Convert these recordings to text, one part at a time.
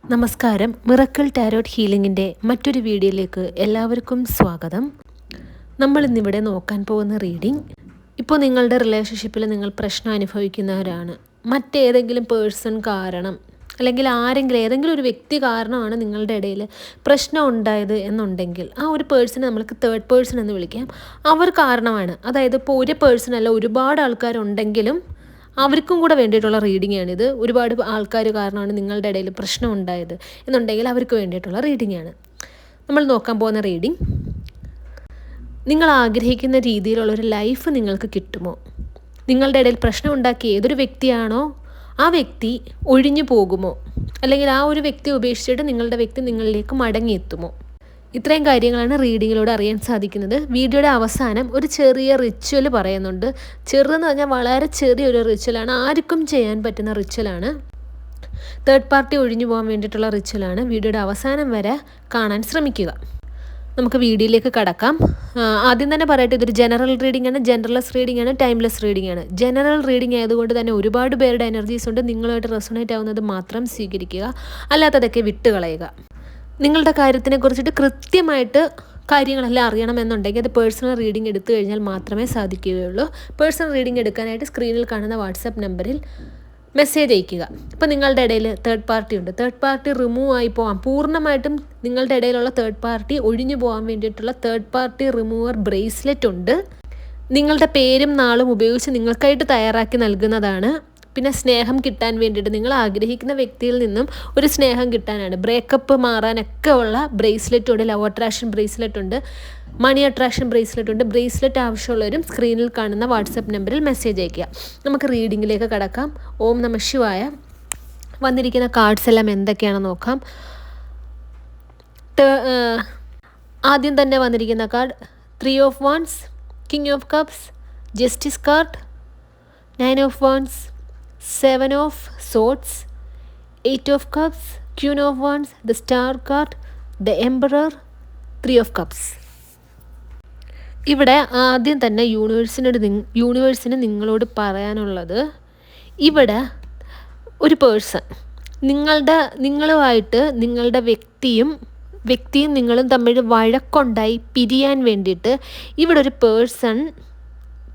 നമസ്കാരം. Miracle tarot ഹീലിംഗിൻ്റെ മറ്റൊരു വീഡിയോയിലേക്ക് എല്ലാവർക്കും സ്വാഗതം. നമ്മൾ ഇന്നിവിടെ നോക്കാൻ പോകുന്ന റീഡിംഗ്, ഇപ്പോൾ നിങ്ങളുടെ റിലേഷൻഷിപ്പിൽ നിങ്ങൾ പ്രശ്നം അനുഭവിക്കുന്നവരാണ്. മറ്റേതെങ്കിലും പേഴ്സൺ കാരണം അല്ലെങ്കിൽ ഏതെങ്കിലും ഒരു വ്യക്തി കാരണമാണ് നിങ്ങളുടെ ഇടയിൽ പ്രശ്നം ഉണ്ടായത് എന്നുണ്ടെങ്കിൽ ആ ഒരു പേഴ്സണെ നമ്മൾക്ക് തേർഡ് പേഴ്സൺ എന്ന് വിളിക്കാം. അവർ കാരണമാണ്. അതായത് ഇപ്പോൾ ഒരു പേഴ്സൺ അല്ല, ഒരുപാട് ആൾക്കാരുണ്ടെങ്കിലും അവർക്കും കൂടെ വേണ്ടിയിട്ടുള്ള റീഡിംഗ് ആണിത്. ഒരുപാട് ആൾക്കാർ കാരണമാണ് നിങ്ങളുടെ ഇടയിൽ പ്രശ്നം ഉണ്ടായത് എന്നുണ്ടെങ്കിൽ അവർക്ക് വേണ്ടിയിട്ടുള്ള റീഡിംഗ് ആണ് നമ്മൾ നോക്കാൻ പോകുന്ന റീഡിംഗ്. നിങ്ങൾ ആഗ്രഹിക്കുന്ന രീതിയിലുള്ളൊരു ലൈഫ് നിങ്ങൾക്ക് കിട്ടുമോ? നിങ്ങളുടെ ഇടയിൽ പ്രശ്നം ഉണ്ടാക്കിയ ഏതൊരു വ്യക്തിയാണോ ആ വ്യക്തി ഒഴിഞ്ഞു പോകുമോ? അല്ലെങ്കിൽ ആ ഒരു വ്യക്തി ഉപേക്ഷിച്ചിട്ട് നിങ്ങളുടെ വ്യക്തി നിങ്ങളിലേക്ക് മടങ്ങിയെത്തുമോ? ഇത്രയും കാര്യങ്ങളാണ് റീഡിങ്ങിലൂടെ അറിയാൻ സാധിക്കുന്നത്. വീഡിയോയുടെ അവസാനം ഒരു ചെറിയ റിച്വൽ പറയുന്നുണ്ട്. ചെറുതെന്ന് പറഞ്ഞാൽ വളരെ ചെറിയൊരു റിച്വലാണ്, ആർക്കും ചെയ്യാൻ പറ്റുന്ന റിച്വലാണ്. തേർഡ് പാർട്ടി ഒഴിഞ്ഞു പോകാൻ വേണ്ടിയിട്ടുള്ള റിച്വലാണ്. വീഡിയോയുടെ അവസാനം വരെ കാണാൻ ശ്രമിക്കുക. നമുക്ക് വീഡിയോയിലേക്ക് കടക്കാം. ആദ്യം തന്നെ പറയട്ടെ, ഇതൊരു ജനറൽ റീഡിംഗ് ആണ്, ജനറൽലെസ് റീഡിംഗ് ആണ്, ടൈംലെസ് റീഡിംഗ് ആണ്. ജനറൽ റീഡിംഗ് ആയതുകൊണ്ട് തന്നെ ഒരുപാട് പേരുടെ എനർജീസ് ഉണ്ട്. നിങ്ങളുമായിട്ട് റെസൊണേറ്റ് ആവുന്നത് മാത്രം സ്വീകരിക്കുക, അല്ലാത്തതൊക്കെ വിട്ടുകളയുക. നിങ്ങളുടെ കാര്യത്തിനെ കുറിച്ചിട്ട് കൃത്യമായിട്ട് കാര്യങ്ങളെല്ലാം അറിയണമെന്നുണ്ടെങ്കിൽ അത് പേഴ്സണൽ റീഡിംഗ് എടുത്തു കഴിഞ്ഞാൽ മാത്രമേ സാധിക്കുകയുള്ളൂ. പേഴ്സണൽ റീഡിംഗ് എടുക്കാനായിട്ട് സ്ക്രീനിൽ കാണുന്ന വാട്സാപ്പ് നമ്പറിൽ മെസ്സേജ് അയയ്ക്കുക. ഇപ്പോൾ നിങ്ങളുടെ ഇടയിൽ തേർഡ് പാർട്ടി ഉണ്ട്, തേർഡ് പാർട്ടി റിമൂവ് ആയി പോകാം, പൂർണ്ണമായിട്ടും നിങ്ങളുടെ ഇടയിലുള്ള തേർഡ് പാർട്ടി ഒഴിഞ്ഞു പോകാൻ വേണ്ടിയിട്ടുള്ള തേർഡ് പാർട്ടി റിമൂവർ ബ്രേസ്ലെറ്റ് ഉണ്ട്. നിങ്ങളുടെ പേരും നാളും ഉപയോഗിച്ച് നിങ്ങൾക്കായിട്ട് തയ്യാറാക്കി നൽകുന്നതാണ്. പിന്നെ സ്നേഹം കിട്ടാൻ വേണ്ടിയിട്ട് നിങ്ങൾ ആഗ്രഹിക്കുന്ന വ്യക്തിയിൽ നിന്നും ഒരു സ്നേഹം കിട്ടാനാണ്. ബ്രേക്കപ്പ് മാറാനൊക്കെ ഉള്ള ബ്രേസ്ലെറ്റ് ഉണ്ട്. ലവ് അട്രാക്ഷൻ ബ്രേസ്ലെറ്റ് ഉണ്ട്, മണി അട്രാക്ഷൻ ബ്രേസ്ലെറ്റ് ഉണ്ട്. ബ്രേസ്ലെറ്റ് ആവശ്യമുള്ളവരും സ്ക്രീനിൽ കാണുന്ന വാട്സപ്പ് നമ്പറിൽ മെസ്സേജ് അയയ്ക്കുക. നമുക്ക് റീഡിങ്ങിലേക്ക് കടക്കാം. ഓം നമഃ ശിവായ. വന്നിരിക്കുന്ന കാർഡ്സ് എല്ലാം എന്തൊക്കെയാണെന്ന് നോക്കാം. ആദ്യം തന്നെ വന്നിരിക്കുന്ന card 3 of Wands, King of Cups, Justice card, 9 of Wands, 7 of Swords, 8 of Cups, Queen of Wands, the Star card, the Emperor, 3 of Cups. ഇവിടെ ആദ്യം തന്നെ യൂണിവേഴ്സിന് നിങ്ങളോട് പറയാനുള്ളത്, ഇവിടെ ഒരു പേഴ്സൺ നിങ്ങളുമായിട്ട് നിങ്ങളുടെ വ്യക്തിയും നിങ്ങളും തമ്മിൽ വഴക്കുണ്ടായി പിരിയാൻ വേണ്ടിയിട്ട് ഇവിടെ ഒരു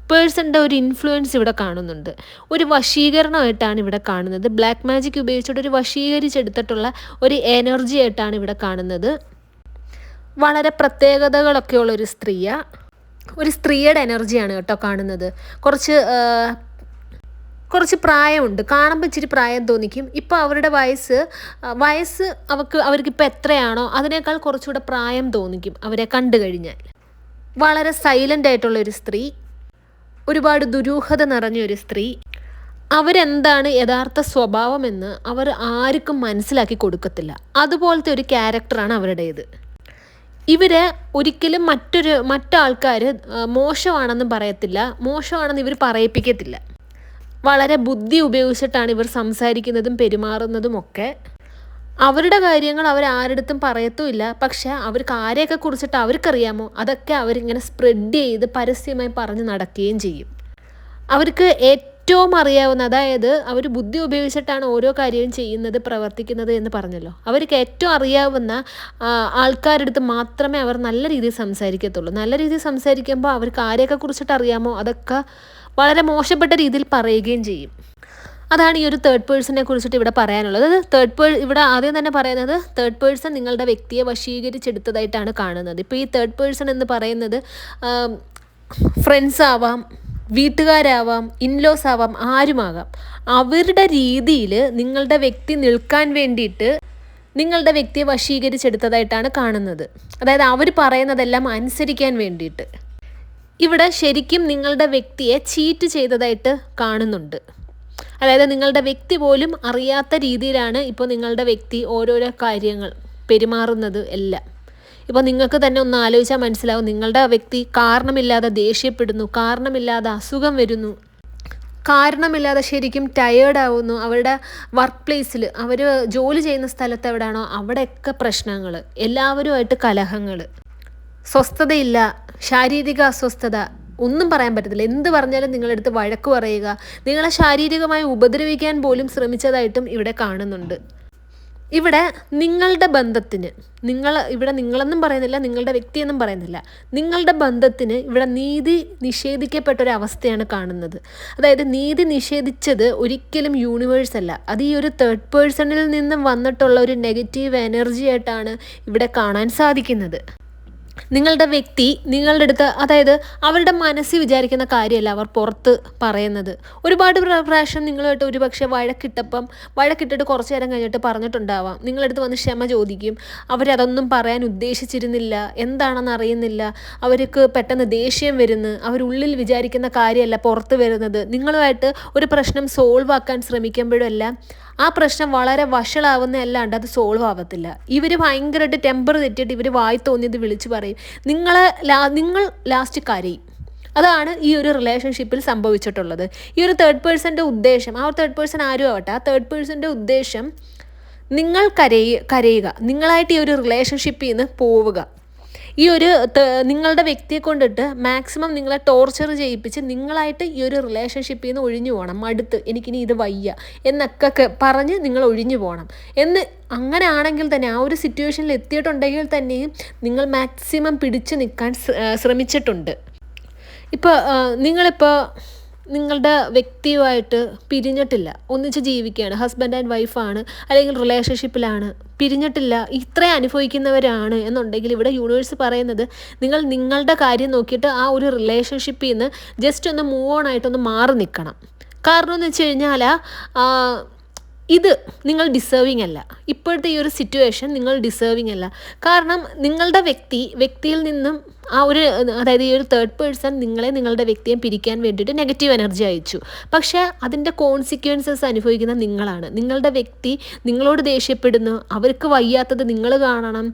പേഴ്സൻ്റെ ഒരു ഇൻഫ്ലുവൻസ് ഇവിടെ കാണുന്നുണ്ട്. ഒരു വശീകരണമായിട്ടാണ് ഇവിടെ കാണുന്നത്. ബ്ലാക്ക് മാജിക് ഉപയോഗിച്ചിട്ട് ഒരു വശീകരിച്ചെടുത്തിട്ടുള്ള ഒരു എനർജി ആയിട്ടാണ് ഇവിടെ കാണുന്നത്. വളരെ പ്രത്യേകതകളൊക്കെയുള്ള ഒരു സ്ത്രീയുടെ എനർജിയാണ് കേട്ടോ കാണുന്നത്. കുറച്ച് പ്രായമുണ്ട്, കാണുമ്പോൾ ഇച്ചിരി പ്രായം തോന്നിക്കും. ഇപ്പോൾ അവരുടെ വയസ്സ് അവർക്കിപ്പോൾ എത്രയാണോ അതിനേക്കാൾ കുറച്ചുകൂടെ പ്രായം തോന്നിക്കും അവരെ കണ്ടു കഴിഞ്ഞാൽ. വളരെ സൈലൻ്റ് ആയിട്ടുള്ളൊരു സ്ത്രീ, ഒരുപാട് ദുരൂഹത നിറഞ്ഞൊരു സ്ത്രീ. അവരെന്താണ് യഥാർത്ഥ സ്വഭാവമെന്ന് അവർ ആർക്കും മനസ്സിലാക്കി കൊടുക്കത്തില്ല. അതുപോലത്തെ ഒരു ക്യാരക്ടറാണ് അവരുടേത്. ഇവരെ ഒരിക്കലും മറ്റാൾക്കാർ മോശമാണെന്ന് പറയത്തില്ല, മോശമാണെന്ന് ഇവർ പറയിപ്പിക്കത്തില്ല. വളരെ ബുദ്ധി ഉപയോഗിച്ചിട്ടാണ് ഇവർ സംസാരിക്കുന്നതും പെരുമാറുന്നതും ഒക്കെ. അവരുടെ കാര്യങ്ങൾ അവരാരടുത്തും പറയത്തുമില്ല. പക്ഷെ അവർക്ക് ആരെയൊക്കെ കുറിച്ചിട്ട് അവർക്കറിയാമോ അതൊക്കെ അവരിങ്ങനെ സ്പ്രെഡ് ചെയ്ത് പരസ്യമായി പറഞ്ഞ് നടക്കുകയും ചെയ്യും. അവർക്ക് ഏറ്റവും അറിയാവുന്ന, അതായത് അവർ ബുദ്ധി ഉപയോഗിച്ചിട്ടാണ് ഓരോ കാര്യവും ചെയ്യുന്നത്, പ്രവർത്തിക്കുന്നത് എന്ന് പറഞ്ഞല്ലോ. അവർക്ക് ഏറ്റവും അറിയാവുന്ന ആൾക്കാരുടെ അടുത്ത് മാത്രമേ അവർ നല്ല രീതിയിൽ സംസാരിക്കത്തുള്ളൂ. നല്ല രീതിയിൽ സംസാരിക്കുമ്പോൾ അവർക്ക് ആരെയൊക്കെ കുറിച്ചിട്ട് അറിയാമോ അതൊക്കെ വളരെ മോശപ്പെട്ട രീതിയിൽ പറയുകയും ചെയ്യും. അതാണ് ഈ ഒരു തേർഡ് പേഴ്സണെ കുറിച്ചിട്ട് ഇവിടെ പറയാനുള്ളത്. ഇവിടെ ആദ്യം തന്നെ പറയുന്നത്, തേർഡ് പേഴ്സൺ നിങ്ങളുടെ വ്യക്തിയെ വശീകരിച്ചെടുത്തതായിട്ടാണ് കാണുന്നത്. ഇപ്പോൾ ഈ തേർഡ് പേഴ്സൺ എന്ന് പറയുന്നത് ഫ്രണ്ട്സ് ആവാം, വീട്ടുകാരാവാം, ഇൻലോസ് ആവാം, ആരുമാകാം. അവരുടെ രീതിയിൽ നിങ്ങളുടെ വ്യക്തി നിൽക്കാൻ വേണ്ടിയിട്ട് നിങ്ങളുടെ വ്യക്തിയെ വശീകരിച്ചെടുത്തതായിട്ടാണ് കാണുന്നത്. അതായത് അവർ പറയുന്നതെല്ലാം അനുസരിക്കാൻ വേണ്ടിയിട്ട്. ഇവിടെ ശരിക്കും നിങ്ങളുടെ വ്യക്തിയെ ചീറ്റ് ചെയ്തതായിട്ട് കാണുന്നുണ്ട്. അതായത് നിങ്ങളുടെ വ്യക്തി പോലും അറിയാത്ത രീതിയിലാണ് ഇപ്പോൾ നിങ്ങളുടെ വ്യക്തി ഓരോരോ കാര്യങ്ങൾ പെരുമാറുന്നത് എല്ലാം. ഇപ്പോൾ നിങ്ങൾക്ക് തന്നെ ഒന്ന് ആലോചിച്ചാൽ മനസ്സിലാവും. നിങ്ങളുടെ വ്യക്തി കാരണമില്ലാതെ ദേഷ്യപ്പെടുന്നു, കാരണമില്ലാതെ അസുഖം വരുന്നു, കാരണമില്ലാതെ ശരിക്കും ടയേർഡാവുന്നു. അവരുടെ വർക്ക് പ്ലേസിൽ അവർ ജോലി ചെയ്യുന്ന സ്ഥലത്ത് എവിടെയാണോ അവിടെയൊക്കെ പ്രശ്നങ്ങൾ, എല്ലാവരുമായിട്ട് കലഹങ്ങൾ, സ്വസ്ഥതയില്ല, ശാരീരിക അസ്വസ്ഥത, ഒന്നും പറയാൻ പറ്റത്തില്ല. എന്ത് പറഞ്ഞാലും നിങ്ങളെടുത്ത് വഴക്ക് പറയുക, നിങ്ങളെ ശാരീരികമായി ഉപദ്രവിക്കാൻ പോലും ശ്രമിച്ചതായിട്ടും ഇവിടെ കാണുന്നുണ്ട്. ഇവിടെ നിങ്ങളുടെ ബന്ധത്തിന്, ഇവിടെ നിങ്ങളെന്നും പറയുന്നില്ല, നിങ്ങളുടെ വ്യക്തിയെന്നും പറയുന്നില്ല, നിങ്ങളുടെ ബന്ധത്തിന് ഇവിടെ നീതി നിഷേധിക്കപ്പെട്ടൊരവസ്ഥയാണ് കാണുന്നത്. അതായത് നീതി നിഷേധിച്ചത് ഒരിക്കലും യൂണിവേഴ്സ് അല്ല, അത് ഈ ഒരു തേർഡ് പേഴ്സണിൽ നിന്നും വന്നിട്ടുള്ള ഒരു നെഗറ്റീവ് എനർജി ആയിട്ടാണ് ഇവിടെ കാണാൻ സാധിക്കുന്നത്. നിങ്ങളുടെ വ്യക്തി നിങ്ങളുടെ അടുത്ത്, അതായത് അവരുടെ മനസ്സിൽ വിചാരിക്കുന്ന കാര്യമല്ല അവർ പുറത്ത് പറയുന്നത്. ഒരുപാട് പ്രാവശ്യം നിങ്ങളുമായിട്ട് ഒരുപക്ഷെ വഴക്കിട്ടിട്ട് കുറച്ച് നേരം കഴിഞ്ഞിട്ട് പറഞ്ഞിട്ടുണ്ടാവാം. നിങ്ങളടുത്ത് വന്ന് ക്ഷമ ചോദിക്കും. അവരതൊന്നും പറയാൻ ഉദ്ദേശിച്ചിരുന്നില്ല, എന്താണെന്ന് അറിയുന്നില്ല, അവർക്ക് പെട്ടെന്ന് ദേഷ്യം വരുന്നു, അവരുള്ളിൽ വിചാരിക്കുന്ന കാര്യമല്ല പുറത്ത് വരുന്നത്. നിങ്ങളുമായിട്ട് ഒരു പ്രശ്നം സോൾവ് ആക്കാൻ ശ്രമിക്കുമ്പോഴെല്ലാം ആ പ്രശ്നം വളരെ വഷളാവുന്നതല്ലാണ്ട് അത് സോൾവ് ആവത്തില്ല. ഇവർ ഭയങ്കരമായിട്ട് ടെമ്പർ തെറ്റിയിട്ട് ഇവർ വായി തോന്നിയത് വിളിച്ച് പറയും. നിങ്ങൾ ലാസ്റ്റ് കരയും. അതാണ് ഈ ഒരു റിലേഷൻഷിപ്പിൽ സംഭവിച്ചിട്ടുള്ളത്. ഈ ഒരു തേർഡ് പേഴ്സൻ്റെ ഉദ്ദേശം, ആ തേർഡ് പേഴ്സൺ ആരും ആവട്ടെ, ആ തേർഡ് പേഴ്സൻ്റെ ഉദ്ദേശം നിങ്ങൾ കരയുക, നിങ്ങളായിട്ട് ഈ ഒരു റിലേഷൻഷിപ്പിൽ നിന്ന് പോവുക. ഈ ഒരു നിങ്ങളുടെ വ്യക്തിയെ കൊണ്ടിട്ട് മാക്സിമം നിങ്ങളെ ടോർച്ചർ ചെയ്യിപ്പിച്ച് നിങ്ങളായിട്ട് ഈ ഒരു റിലേഷൻഷിപ്പിൽ നിന്ന് ഒഴിഞ്ഞു പോകണം. മടുത്ത് എനിക്കിനി ഇത് വയ്യ എന്നൊക്കെ പറഞ്ഞ് നിങ്ങൾ ഒഴിഞ്ഞു പോകണം എന്ന്. അങ്ങനെ ആണെങ്കിൽ തന്നെ, ആ ഒരു സിറ്റുവേഷനിൽ എത്തിയിട്ടുണ്ടെങ്കിൽ തന്നെയും നിങ്ങൾ മാക്സിമം പിടിച്ചു നിൽക്കാൻ ശ്രമിച്ചിട്ടുണ്ട്. നിങ്ങളിപ്പോൾ നിങ്ങളുടെ വ്യക്തിയുമായിട്ട് പിരിഞ്ഞിട്ടില്ല, ഒന്നിച്ച് ജീവിക്കുകയാണ്, ഹസ്ബൻഡ് ആൻഡ് വൈഫാണ്, അല്ലെങ്കിൽ റിലേഷൻഷിപ്പിലാണ്, പിരിഞ്ഞിട്ടില്ല, ഇത്രയും അനുഭവിക്കുന്നവരാണ് എന്നുണ്ടെങ്കിൽ ഇവിടെ യൂണിവേഴ്സ് പറയുന്നത് നിങ്ങൾ നിങ്ങളുടെ കാര്യം നോക്കിയിട്ട് ആ ഒരു റിലേഷൻഷിപ്പിൽ നിന്ന് ജസ്റ്റ് ഒന്ന് മൂവ് ഓൺ ആയിട്ടൊന്ന് മാറി നിൽക്കണം. കാരണം എന്ന് വെച്ച് കഴിഞ്ഞാൽ ഇത് നിങ്ങൾ ഡിസേർവിങ് അല്ല. ഇപ്പോഴത്തെ ഈ ഒരു സിറ്റുവേഷൻ നിങ്ങൾ ഡിസേർവിങ് അല്ല. കാരണം നിങ്ങളുടെ വ്യക്തിയിൽ നിന്നും ആ ഒരു, അതായത് ഈ ഒരു തേർഡ് പേഴ്സൺ നിങ്ങളുടെ വ്യക്തിയെ പിരിക്കാൻ വേണ്ടിയിട്ട് നെഗറ്റീവ് എനർജി അയച്ചു. പക്ഷേ അതിൻ്റെ കോൺസിക്വൻസസ് അനുഭവിക്കുന്ന നിങ്ങളാണ്. നിങ്ങളുടെ വ്യക്തി നിങ്ങളോട് ദേഷ്യപ്പെടുന്നു, അവർക്ക് വയ്യാത്തത് നിങ്ങൾ കാണണം.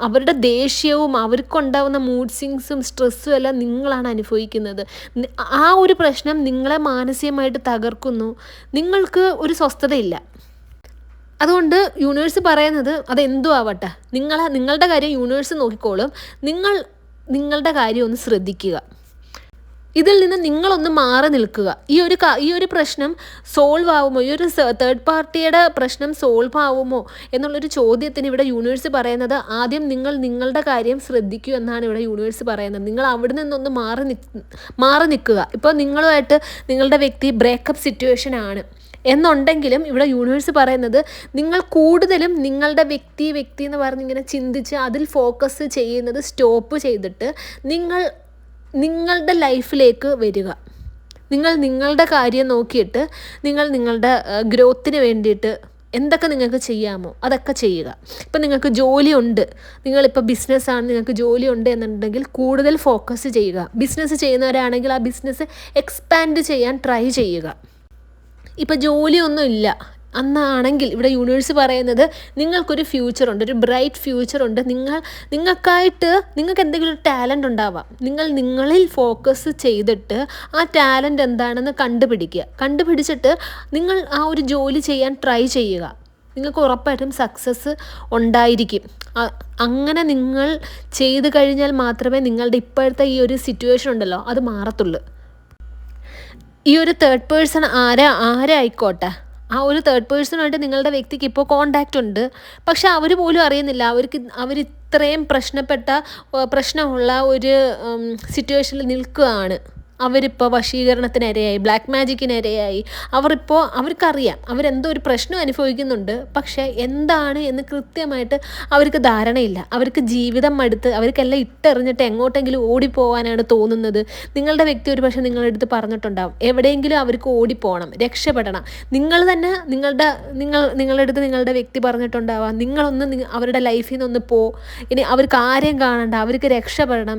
അവരുടെ ദേഷ്യവും അവർക്കുണ്ടാവുന്ന മൂഡ് സ്വിങ്സും സ്ട്രെസ്സും എല്ലാം നിങ്ങളാണ് അനുഭവിക്കുന്നത്. ആ ഒരു പ്രശ്നം നിങ്ങളെ മാനസികമായിട്ട് തകർക്കുന്നു. നിങ്ങൾക്ക് ഒരു സ്വസ്ഥതയില്ല. അതുകൊണ്ട് യൂണിവേഴ്സ് പറയുന്നത് അതെന്തോ ആവട്ടെ, നിങ്ങളുടെ കാര്യം യൂണിവേഴ്സ് നോക്കിക്കോളും. നിങ്ങളുടെ കാര്യം ഒന്ന് ശ്രദ്ധിക്കുക. ഇതിൽ നിന്ന് നിങ്ങളൊന്ന് മാറി നിൽക്കുക. ഈ ഒരു പ്രശ്നം സോൾവ് ആവുമോ, ഈ ഒരു തേർഡ് പാർട്ടിയുടെ പ്രശ്നം സോൾവ് ആവുമോ എന്നുള്ളൊരു ചോദ്യത്തിന് ഇവിടെ യൂണിവേഴ്സ് പറയുന്നത് ആദ്യം നിങ്ങളുടെ കാര്യം ശ്രദ്ധിക്കൂ എന്നാണ് ഇവിടെ യൂണിവേഴ്സ് പറയുന്നത്. നിങ്ങൾ അവിടെ നിന്നൊന്ന് മാറി നിൽക്കുക. ഇപ്പോൾ നിങ്ങളുമായിട്ട് നിങ്ങളുടെ വ്യക്തി ബ്രേക്കപ്പ് സിറ്റുവേഷൻ ആണ് എന്നുണ്ടെങ്കിലും ഇവിടെ യൂണിവേഴ്സ് പറയുന്നത് നിങ്ങൾ കൂടുതലും നിങ്ങളുടെ വ്യക്തി എന്ന് പറഞ്ഞിങ്ങനെ ചിന്തിച്ച് അതിൽ ഫോക്കസ് ചെയ്യുന്നത് സ്റ്റോപ്പ് ചെയ്തിട്ട് നിങ്ങളുടെ ലൈഫിലേക്ക് വരിക. നിങ്ങളുടെ കാര്യം നോക്കിയിട്ട് നിങ്ങളുടെ ഗ്രോത്തിന് വേണ്ടിയിട്ട് എന്തൊക്കെ നിങ്ങൾക്ക് ചെയ്യാമോ അതൊക്കെ ചെയ്യുക. ഇപ്പം നിങ്ങൾക്ക് ജോലിയുണ്ട്, നിങ്ങളിപ്പോൾ ബിസിനസ്സാണ്, നിങ്ങൾക്ക് ജോലിയുണ്ട് എന്നുണ്ടെങ്കിൽ കൂടുതൽ ഫോക്കസ് ചെയ്യുക. ബിസിനസ് ചെയ്യുന്നവരാണെങ്കിൽ ആ ബിസിനസ് എക്സ്പാൻഡ് ചെയ്യാൻ ട്രൈ ചെയ്യുക. ഇപ്പം ജോലിയൊന്നും ഇല്ല അന്നാണെങ്കിൽ ഇവിടെ യൂണിവേഴ്സ് പറയുന്നത് നിങ്ങൾക്കൊരു ഫ്യൂച്ചറുണ്ട്, ഒരു ബ്രൈറ്റ് ഫ്യൂച്ചറുണ്ട്. നിങ്ങൾക്ക് എന്തെങ്കിലും ഒരു ടാലൻ്റ് ഉണ്ടാവാം. നിങ്ങളിൽ ഫോക്കസ് ചെയ്തിട്ട് ആ ടാലൻ്റ് എന്താണെന്ന് കണ്ടുപിടിച്ചിട്ട് നിങ്ങൾ ആ ഒരു ജോലി ചെയ്യാൻ ട്രൈ ചെയ്യുക. നിങ്ങൾക്ക് ഉറപ്പായിട്ടും സക്സസ് ഉണ്ടായിരിക്കും. അങ്ങനെ നിങ്ങൾ ചെയ്തു കഴിഞ്ഞാൽ മാത്രമേ നിങ്ങളുടെ ഇപ്പോഴത്തെ ഈ ഒരു സിറ്റുവേഷൻ ഉണ്ടല്ലോ അത് മാറത്തുള്ളൂ. ഈ ഒരു തേർഡ് പേഴ്സൺ ആരായിക്കോട്ടെ, ആ ഒരു തേർഡ് പേഴ്സണായിട്ട് നിങ്ങളുടെ വ്യക്തിക്ക് ഇപ്പോൾ കോണ്ടാക്റ്റ് ഉണ്ട്. പക്ഷെ അവർ പോലും അറിയുന്നില്ല അവർ ഇത്രയും പ്രശ്നമുള്ള ഒരു സിറ്റുവേഷനിൽ നിൽക്കുകയാണ്. അവരിപ്പോൾ വശീകരണത്തിനിരയായി, ബ്ലാക്ക് മാജിക്കിനിരയായി. അവർക്കറിയാം അവരെന്തോ ഒരു പ്രശ്നം അനുഭവിക്കുന്നുണ്ട്. പക്ഷേ എന്താണ് എന്ന് കൃത്യമായിട്ട് അവർക്ക് ധാരണയില്ല. അവർക്ക് ജീവിതം മടുത്ത് അവർക്കെല്ലാം ഇട്ടെറിഞ്ഞിട്ട് എങ്ങോട്ടെങ്കിലും ഓടിപ്പോവാനാണ് തോന്നുന്നത്. നിങ്ങളുടെ വ്യക്തി ഒരു പക്ഷേ നിങ്ങളുടെ അടുത്ത് പറഞ്ഞിട്ടുണ്ടാവും എവിടെയെങ്കിലും അവർക്ക് ഓടിപ്പോകണം, രക്ഷപ്പെടണം. നിങ്ങളുടെ അടുത്ത് നിങ്ങളുടെ വ്യക്തി പറഞ്ഞിട്ടുണ്ടാവാം നിങ്ങളൊന്ന് അവരുടെ ലൈഫിൽ നിന്നൊന്ന് ഇനി അവർക്ക് ആരെയും കാണണ്ട, അവർക്ക് രക്ഷപ്പെടണം,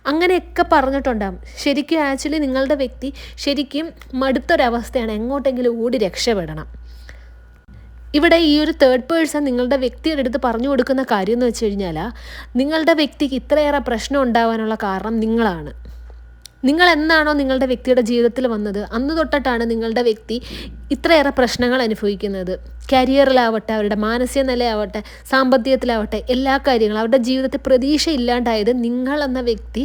അങ്ങനെയൊക്കെ പറഞ്ഞിട്ടുണ്ടാകും. ശരിക്കും ആക്ച്വലി നിങ്ങളുടെ വ്യക്തി ശരിക്കും മടുത്തൊരവസ്ഥയാണ്, എങ്ങോട്ടെങ്കിലും ഓടി രക്ഷപ്പെടണം. ഇവിടെ ഈ ഒരു തേർഡ് പേഴ്സൺ നിങ്ങളുടെ വ്യക്തിയുടെ അടുത്ത് പറഞ്ഞു കൊടുക്കുന്ന കാര്യം എന്ന് വെച്ച് കഴിഞ്ഞാൽ നിങ്ങളുടെ വ്യക്തിക്ക് ഇത്രയേറെ പ്രശ്നം ഉണ്ടാവാനുള്ള കാരണം നിങ്ങളാണ്. നിങ്ങൾ എന്നാണോ നിങ്ങളുടെ വ്യക്തിയുടെ ജീവിതത്തിൽ വന്നത് അന്ന് തൊട്ടിട്ടാണ് നിങ്ങളുടെ വ്യക്തി ഇത്രയേറെ പ്രശ്നങ്ങൾ അനുഭവിക്കുന്നത്. കരിയറിലാവട്ടെ, അവരുടെ മാനസിക നിലയാവട്ടെ, സാമ്പത്തികത്തിലാവട്ടെ, എല്ലാ കാര്യങ്ങളും അവരുടെ ജീവിതത്തിൽ പ്രതീക്ഷ ഇല്ലാണ്ടായത് നിങ്ങൾ എന്ന വ്യക്തി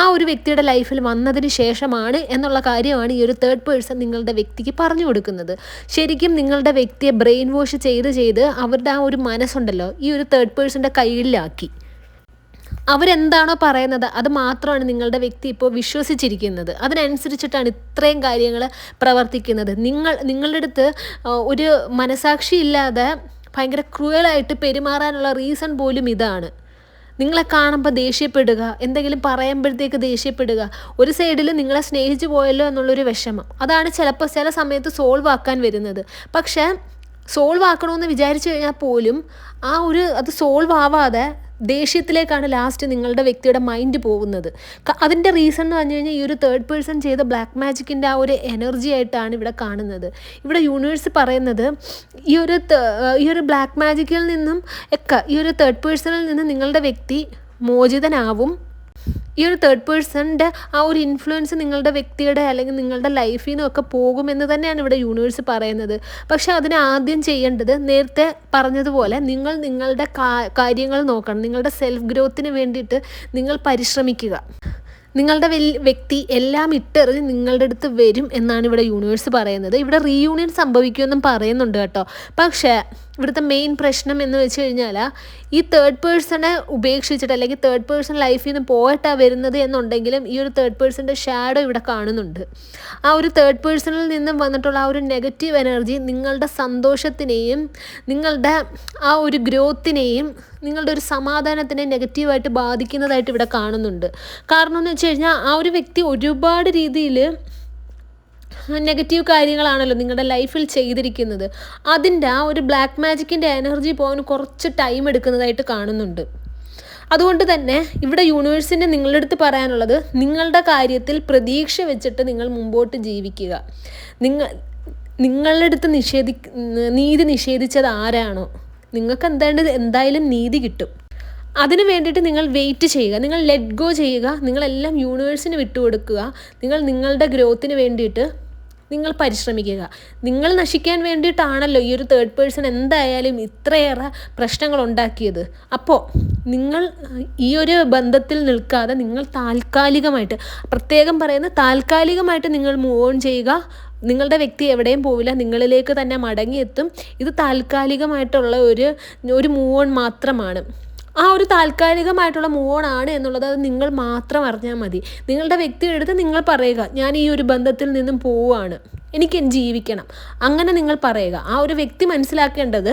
ആ ഒരു വ്യക്തിയുടെ ലൈഫിൽ വന്നതിന് ശേഷമാണ് എന്നുള്ള കാര്യമാണ് ഈ ഒരു തേർഡ് പേഴ്സൺ നിങ്ങളുടെ വ്യക്തിക്ക് പറഞ്ഞു കൊടുക്കുന്നത്. ശരിക്കും നിങ്ങളുടെ വ്യക്തിയെ ബ്രെയിൻ വാഷ് ചെയ്ത് അവരുടെ ആ ഒരു മനസ്സുണ്ടല്ലോ ഈ ഒരു തേർഡ് പേഴ്സൻ്റെ കയ്യിലാക്കി. അവരെന്താണോ പറയുന്നത് അത് മാത്രമാണ് നിങ്ങളുടെ വ്യക്തി ഇപ്പോൾ വിശ്വസിച്ചിരിക്കുന്നത്. അതിനനുസരിച്ചിട്ടാണ് ഇത്രയും കാര്യങ്ങൾ പ്രവർത്തിക്കുന്നത്. നിങ്ങളുടെ അടുത്ത് ഒരു മനസാക്ഷി ഇല്ലാതെ ഭയങ്കര ക്രൂവലായിട്ട് പെരുമാറാനുള്ള റീസൺ പോലും ഇതാണ്. നിങ്ങളെ കാണുമ്പോൾ ദേഷ്യപ്പെടുക, എന്തെങ്കിലും പറയുമ്പോഴത്തേക്ക് ദേഷ്യപ്പെടുക, ഒരു സൈഡിൽ നിങ്ങളെ സ്നേഹിച്ചു പോയല്ലോ എന്നുള്ളൊരു വിഷമം, അതാണ് ചിലപ്പോൾ ചില സമയത്ത് സോൾവ് ആക്കാൻ വരുന്നത്. പക്ഷേ സോൾവ് ആക്കണമെന്ന് വിചാരിച്ചു കഴിഞ്ഞാൽ പോലും അത് സോൾവ് ആവാതെ ദേഷ്യത്തിലേക്കാണ് ലാസ്റ്റ് നിങ്ങളുടെ വ്യക്തിയുടെ മൈൻഡ് പോകുന്നത്. അതിൻ്റെ റീസൺ എന്ന് പറഞ്ഞു കഴിഞ്ഞാൽ ഈ ഒരു തേർഡ് പേഴ്സൺ ചെയ്ത ബ്ലാക്ക് മാജിക്കിൻ്റെ ആ ഒരു എനർജി ആയിട്ടാണ് ഇവിടെ കാണുന്നത്. ഇവിടെ യൂണിവേഴ്സ് പറയുന്നത് ഈ ഒരു ബ്ലാക്ക് മാജിക്കിൽ നിന്നും ഒക്കെ ഈ ഒരു തേർഡ് പേഴ്സണിൽ നിന്ന് നിങ്ങളുടെ വ്യക്തി മോചിതനാവും. ഈ ഒരു തേർഡ് പേഴ്സണിൻ്റെ ആ ഒരു ഇൻഫ്ലുവൻസ് നിങ്ങളുടെ വ്യക്തിയുടെ അല്ലെങ്കിൽ നിങ്ങളുടെ ലൈഫിൽ നിന്നൊക്കെ പോകുമെന്ന് തന്നെയാണ് ഇവിടെ യൂണിവേഴ്സ് പറയുന്നത്. പക്ഷേ അതിന് ആദ്യം ചെയ്യേണ്ടത് നേരത്തെ പറഞ്ഞതുപോലെ നിങ്ങളുടെ കാര്യങ്ങൾ നോക്കണം. നിങ്ങളുടെ സെൽഫ് ഗ്രോത്തിന് വേണ്ടിയിട്ട് നിങ്ങൾ പരിശ്രമിക്കുക. നിങ്ങളുടെ വ്യക്തി എല്ലാം ഇട്ടെറിഞ്ഞ് നിങ്ങളുടെ അടുത്ത് വരും എന്നാണ് ഇവിടെ യൂണിവേഴ്സ് പറയുന്നത്. ഇവിടെ റീയൂണിയൻ സംഭവിക്കുമെന്നും പറയുന്നുണ്ട് കേട്ടോ. പക്ഷേ ഇവിടുത്തെ മെയിൻ പ്രശ്നം എന്ന് വെച്ച് കഴിഞ്ഞാൽ ഈ തേർഡ് പേഴ്സണെ ഉപേക്ഷിച്ചിട്ട് അല്ലെങ്കിൽ തേർഡ് പേഴ്സൺ ലൈഫിൽ നിന്ന് പോയിട്ടാണ് വരുന്നത് എന്നുണ്ടെങ്കിലും ഈ ഒരു തേർഡ് പേഴ്സൻ്റെ ഷാഡോ ഇവിടെ കാണുന്നുണ്ട്. ആ ഒരു തേർഡ് പേഴ്സണിൽ നിന്നും വന്നിട്ടുള്ള ആ ഒരു നെഗറ്റീവ് എനർജി നിങ്ങളുടെ സന്തോഷത്തിനെയും നിങ്ങളുടെ ആ ഒരു ഗ്രോത്തിനെയും നിങ്ങളുടെ ഒരു സമാധാനത്തിനെ നെഗറ്റീവായിട്ട് ബാധിക്കുന്നതായിട്ട് ഇവിടെ കാണുന്നുണ്ട്. കാരണം എന്ന് വെച്ച് കഴിഞ്ഞാൽ ആ ഒരു വ്യക്തി ഒരുപാട് രീതിയിൽ നെഗറ്റീവ് കാര്യങ്ങളാണല്ലോ നിങ്ങളുടെ ലൈഫിൽ ചെയ്തിരിക്കുന്നത്. അതിൻ്റെ ആ ഒരു ബ്ലാക്ക് മാജിക്കിൻ്റെ എനർജി പോകാൻ കുറച്ച് ടൈം എടുക്കുന്നതായിട്ട് കാണുന്നുണ്ട്. അതുകൊണ്ട് തന്നെ ഇവിടെ യൂണിവേഴ്സിൻ്റെ നിങ്ങളുടെ അടുത്ത് പറയാനുള്ളത് നിങ്ങളുടെ കാര്യത്തിൽ പ്രതീക്ഷ വെച്ചിട്ട് നിങ്ങൾ മുമ്പോട്ട് ജീവിക്കുക. നിങ്ങളുടെ അടുത്ത് നീതി നിഷേധിച്ചത് ആരാണോ നിങ്ങൾക്ക് എന്തായാലും നീതി കിട്ടും. അതിന് വേണ്ടിയിട്ട് നിങ്ങൾ വെയിറ്റ് ചെയ്യുക, നിങ്ങൾ ലെറ്റ് ഗോ ചെയ്യുക, നിങ്ങളെല്ലാം യൂണിവേഴ്സിന് വിട്ടുകൊടുക്കുക. നിങ്ങളുടെ ഗ്രോത്തിന് വേണ്ടിയിട്ട് നിങ്ങൾ പരിശ്രമിക്കുക. നിങ്ങൾ നശിക്കാൻ വേണ്ടിയിട്ടാണല്ലോ ഈ ഒരു തേർഡ് പേഴ്സൺ എന്തായാലും ഇത്രയേറെ പ്രശ്നങ്ങൾ ഉണ്ടാക്കിയത്. അപ്പോൾ നിങ്ങൾ ഈ ഒരു ബന്ധത്തിൽ നിൽക്കാതെ നിങ്ങൾ താൽക്കാലികമായിട്ട്, പ്രത്യേകം പറയുന്ന താൽക്കാലികമായിട്ട് നിങ്ങൾ മൂവ് ഓൺ ചെയ്യുക. നിങ്ങളുടെ വ്യക്തി എവിടെയും പോവില്ല, നിങ്ങളിലേക്ക് തന്നെ മടങ്ങിയെത്തും. ഇത് താൽക്കാലികമായിട്ടുള്ള ഒരു മൂവ് ഓൺ മാത്രമാണ്. ആ ഒരു താൽക്കാലികമായിട്ടുള്ള മൂവ് ഓൺ ആണ് എന്നുള്ളത് അത് നിങ്ങൾ മാത്രം അറിഞ്ഞാൽ മതി. നിങ്ങളുടെ വ്യക്തിയുടെ അടുത്ത് നിങ്ങൾ പറയുക, ഞാൻ ഈ ഒരു ബന്ധത്തിൽ നിന്നും പോവുകയാണ്, എനിക്ക് ജീവിക്കണം, അങ്ങനെ നിങ്ങൾ പറയുക. ആ ഒരു വ്യക്തി മനസ്സിലാക്കേണ്ടത്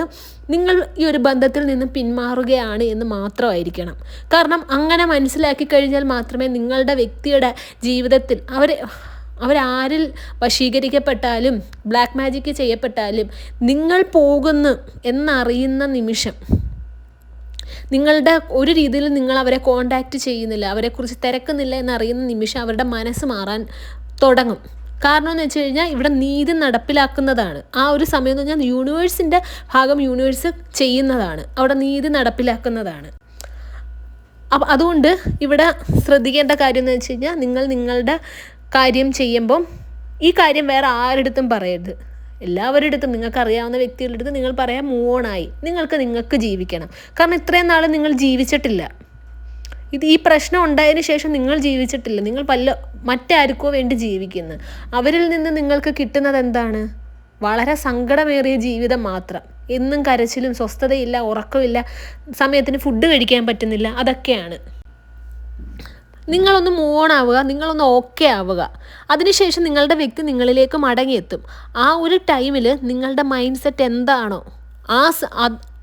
നിങ്ങൾ ഈ ഒരു ബന്ധത്തിൽ നിന്നും പിന്മാറുകയാണ് എന്ന് മാത്രമായിരിക്കണം. കാരണം അങ്ങനെ മനസ്സിലാക്കി കഴിഞ്ഞാൽ മാത്രമേ നിങ്ങളുടെ വ്യക്തിയുടെ ജീവിതത്തിൽ അവരാരിൽ വശീകരിക്കപ്പെട്ടാലും ബ്ലാക്ക് മാജിക്ക് ചെയ്യപ്പെട്ടാലും നിങ്ങൾ പോകുന്നു എന്നറിയുന്ന നിമിഷം, നിങ്ങളുടെ ഒരു രീതിയിൽ നിങ്ങൾ അവരെ കോണ്ടാക്റ്റ് ചെയ്യുന്നില്ല, അവരെക്കുറിച്ച് തിരക്കുന്നില്ല എന്നറിയുന്ന നിമിഷം അവരുടെ മനസ്സ് മാറാൻ തുടങ്ങും. കാരണം എന്ന് വെച്ച് കഴിഞ്ഞാൽ ഇവിടെ നീതി നടപ്പിലാക്കുന്നതാണ്. ആ ഒരു സമയം എന്ന് പറഞ്ഞാൽ യൂണിവേഴ്സിൻ്റെ ഭാഗം യൂണിവേഴ്സ് ചെയ്യുന്നതാണ്, അവിടെ നീതി നടപ്പിലാക്കുന്നതാണ്. അപ്പം അതുകൊണ്ട് ഇവിടെ ശ്രദ്ധിക്കേണ്ട കാര്യം എന്ന് വെച്ച് കഴിഞ്ഞാൽ നിങ്ങളുടെ കാര്യം ചെയ്യുമ്പം ഈ കാര്യം വേറെ ആരുടെടുത്തും പറയരുത്. എല്ലാവരുടെ അടുത്തും, നിങ്ങൾക്ക് അറിയാവുന്ന വ്യക്തികളുടെ അടുത്ത് നിങ്ങൾ പറയാം മൂവ് ഓൺ ആയി, നിങ്ങൾക്ക് ജീവിക്കണം. കാരണം ഇത്രയും നാൾ നിങ്ങൾ ജീവിച്ചിട്ടില്ല. ഈ പ്രശ്നം ഉണ്ടായതിനു ശേഷം നിങ്ങൾ ജീവിച്ചിട്ടില്ല. നിങ്ങൾ മറ്റാർക്കോ വേണ്ടി ജീവിക്കുന്നു. അവരിൽ നിന്ന് നിങ്ങൾക്ക് കിട്ടുന്നത് എന്താണ്? വളരെ സങ്കടമേറിയ ജീവിതം മാത്രം. എന്നും കരച്ചിലും, സ്വസ്ഥതയില്ല, ഉറക്കമില്ല, സമയത്തിന് ഫുഡ് കഴിക്കാൻ പറ്റുന്നില്ല, അതൊക്കെയാണ്. നിങ്ങളൊന്ന് മൂവ് ഓൺ ആവുക, നിങ്ങളൊന്ന് ഓക്കെ ആവുക. അതിനുശേഷം നിങ്ങളുടെ വ്യക്തി നിങ്ങളിലേക്ക് മടങ്ങിയെത്തും. ആ ഒരു ടൈമിൽ നിങ്ങളുടെ മൈൻഡ് സെറ്റ് എന്താണോ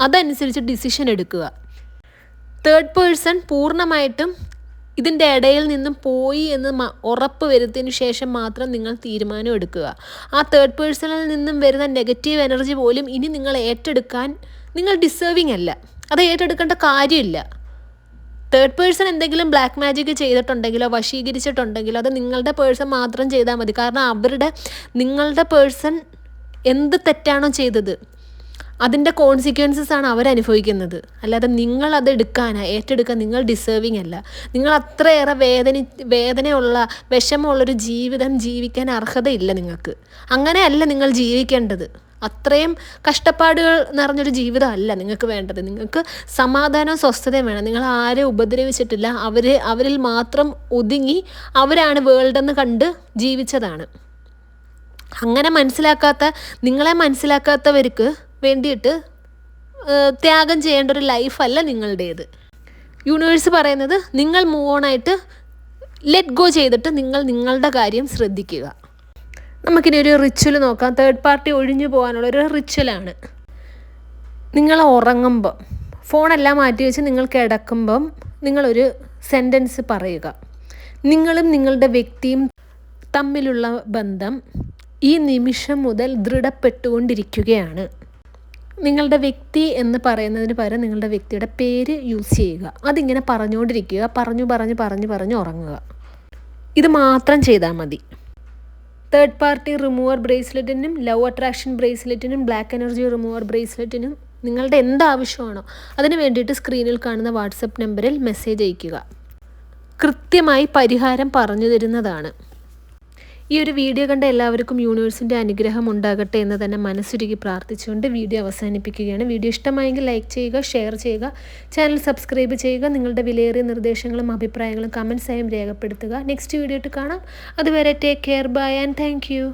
അതനുസരിച്ച് ഡിസിഷൻ എടുക്കുക. തേർഡ് പേഴ്സൺ പൂർണ്ണമായിട്ടും ഇതിൻ്റെ ഇടയിൽ നിന്നും പോയി എന്ന് ഉറപ്പ് വരുത്തിയതിന് ശേഷം മാത്രം നിങ്ങൾ തീരുമാനം എടുക്കുക. ആ തേർഡ് പേഴ്സണിൽ നിന്നും വരുന്ന നെഗറ്റീവ് എനർജി പോലും ഇനി നിങ്ങൾ ഏറ്റെടുക്കാൻ നിങ്ങൾ ഡിസേർവിങ് അല്ല, അത് ഏറ്റെടുക്കേണ്ട കാര്യമില്ല. തേർഡ് പേഴ്സൺ എന്തെങ്കിലും ബ്ലാക്ക് മാജിക് ചെയ്തിട്ടുണ്ടെങ്കിലോ വശീകരിച്ചിട്ടുണ്ടെങ്കിലോ അത് നിങ്ങളുടെ പേഴ്സൺ മാത്രം ചെയ്താൽ മതി. കാരണം നിങ്ങളുടെ പേഴ്സൺ എന്ത് തെറ്റാണോ ചെയ്തത് അതിൻ്റെ കോൺസിക്വൻസസ് ആണ് അവരനുഭവിക്കുന്നത്. അല്ലാതെ നിങ്ങളത് ഏറ്റെടുക്കാൻ നിങ്ങൾ ഡിസേർവിങ് അല്ല. നിങ്ങൾ അത്രയേറെ വേദനയുള്ള വിഷമമുള്ളൊരു ജീവിതം ജീവിക്കാൻ അർഹതയില്ല നിങ്ങൾക്ക്. അങ്ങനെയല്ല നിങ്ങൾ ജീവിക്കേണ്ടത്. അത്രയും കഷ്ടപ്പാടുകൾ നിറഞ്ഞൊരു ജീവിതമല്ല നിങ്ങൾക്ക് വേണ്ടത്. നിങ്ങൾക്ക് സമാധാനവും സ്വസ്ഥതയും വേണം. നിങ്ങൾ ആരെ ഉപദ്രവിച്ചിട്ടില്ല. അവരിൽ മാത്രം ഒതുങ്ങി അവരാണ് വേൾഡെന്ന് കണ്ട് ജീവിച്ചതാണ്. അങ്ങനെ നിങ്ങളെ മനസ്സിലാക്കാത്തവർക്ക് വേണ്ടിയിട്ട് ത്യാഗം ചെയ്യേണ്ട ഒരു ലൈഫല്ല നിങ്ങളുടേത്. യൂണിവേഴ്സ് പറയുന്നത് നിങ്ങൾ മൂവ് ഓൺ ആയിട്ട് ലെറ്റ് ഗോ ചെയ്തിട്ട് നിങ്ങൾ നിങ്ങളുടെ കാര്യം ശ്രദ്ധിക്കുക. നമുക്കിനി ഒരു റിച്വൽ നോക്കാം. തേർഡ് പാർട്ടി ഒഴിഞ്ഞു പോകാനുള്ളൊരു റിച്വലാണ്. നിങ്ങൾ ഉറങ്ങുമ്പം ഫോണെല്ലാം മാറ്റി വെച്ച് നിങ്ങൾ കിടക്കുമ്പം നിങ്ങളൊരു സെൻറ്റൻസ് പറയുക. നിങ്ങളും നിങ്ങളുടെ വ്യക്തിയും തമ്മിലുള്ള ബന്ധം ഈ നിമിഷം മുതൽ ദൃഢപ്പെട്ടുകൊണ്ടിരിക്കുകയാണ്. നിങ്ങളുടെ വ്യക്തി എന്ന് പറയുന്നതിന് പകരം നിങ്ങളുടെ വ്യക്തിയുടെ പേര് യൂസ് ചെയ്യുക. അതിങ്ങനെ പറഞ്ഞുകൊണ്ടിരിക്കുക. പറഞ്ഞു ഉറങ്ങുക. ഇത് മാത്രം ചെയ്താൽ മതി. തേർഡ് പാർട്ടി റിമൂവർ ബ്രേസ്ലെറ്റിനും ലവ് അട്രാക്ഷൻ ബ്രേസ്ലെറ്റിനും ബ്ലാക്ക് എനർജി റിമൂവർ ബ്രേസ്ലെറ്റിനും നിങ്ങളുടെ എന്താവശ്യമാണോ അതിന് വേണ്ടിയിട്ട് സ്ക്രീനിൽ കാണുന്ന വാട്സപ്പ് നമ്പറിൽ മെസ്സേജ് അയയ്ക്കുക. കൃത്യമായി പരിഹാരം പറഞ്ഞു തരുന്നതാണ്. ഈ ഒരു വീഡിയോ കണ്ട എല്ലാവർക്കും യൂണിവേഴ്സിൻ്റെ അനുഗ്രഹം ഉണ്ടാകട്ടെ എന്ന് തന്നെ മനസ്സുരുകി പ്രാർത്ഥിച്ചുകൊണ്ട് വീഡിയോ അവസാനിപ്പിക്കുകയാണ്. വീഡിയോ ഇഷ്ടമായെങ്കിൽ ലൈക്ക് ചെയ്യുക, ഷെയർ ചെയ്യുക, ചാനൽ സബ്സ്ക്രൈബ് ചെയ്യുക. നിങ്ങളുടെ വിലയേറിയ നിർദ്ദേശങ്ങളും അഭിപ്രായങ്ങളും കമൻസായും രേഖപ്പെടുത്തുക. നെക്സ്റ്റ് വീഡിയോ ആയിട്ട് കാണാം. അതുവരെ take care, bye and thank U.